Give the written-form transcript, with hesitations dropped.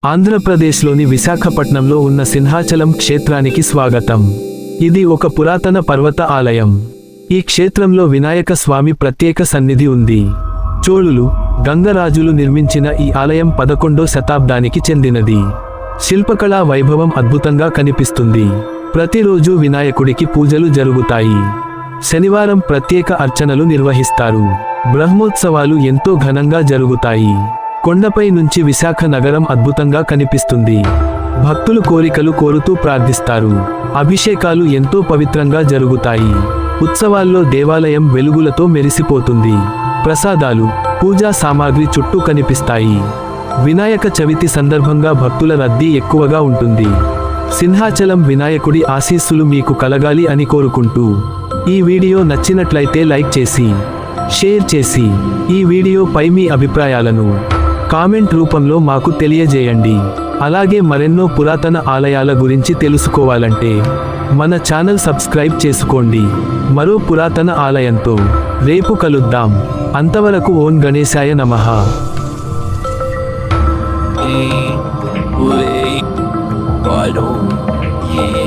ఆంధ్రప్రదేశ్లోని విశాఖపట్నంలో ఉన్న సింహాచలం క్షేత్రానికి స్వాగతం. ఇది ఒక పురాతన పర్వత ఆలయం. ఈ క్షేత్రంలో వినాయక స్వామి ప్రత్యేక సన్నిధి ఉంది. చోళులు, గంగరాజులు నిర్మించిన ఈ ఆలయం 11వ శతాబ్దానికి చెందినది. శిల్పకళా వైభవం అద్భుతంగా కనిపిస్తుంది. ప్రతిరోజు వినాయకుడికి పూజలు జరుగుతాయి. శనివారం ప్రత్యేక అర్చనలు నిర్వహిస్తారు. బ్రహ్మోత్సవాలు ఎంతో ఘనంగా జరుగుతాయి. కొండపై నుంచి విశాఖ నగరం అద్భుతంగా కనిపిస్తుంది. భక్తులు కోరికలు కోరుతూ ప్రార్థిస్తారు. అభిషేకాలు ఎంతో పవిత్రంగా జరుగుతాయి. ఉత్సవాల్లో దేవాలయం వెలుగులతో మెరిసిపోతుంది. ప్రసాదాలు, పూజా సామాగ్రి చుట్టూ కనిపిస్తాయి. వినాయక చవితి సందర్భంగా భక్తుల రద్దీ ఎక్కువగా ఉంటుంది. సింహాచలం వినాయకుడి ఆశీస్సులు మీకు కలగాలి అని కోరుకుంటూ, ఈ వీడియో నచ్చినట్లయితే లైక్ చేసి, షేర్ చేసి, ఈ వీడియోపై మీ అభిప్రాయాలను కామెంట్ రూపంలో మాకు తెలియజేయండి. అలాగే మరెన్నో పురాతన ఆలయాల గురించి తెలుసుకోవాలంటే మన ఛానల్ సబ్స్క్రైబ్ చేసుకోండి. మరో పురాతన ఆలయంతో రేపు కలుద్దాం. అంతవరకు ఓం గణేశాయ నమః. Wait, I don't, yeah.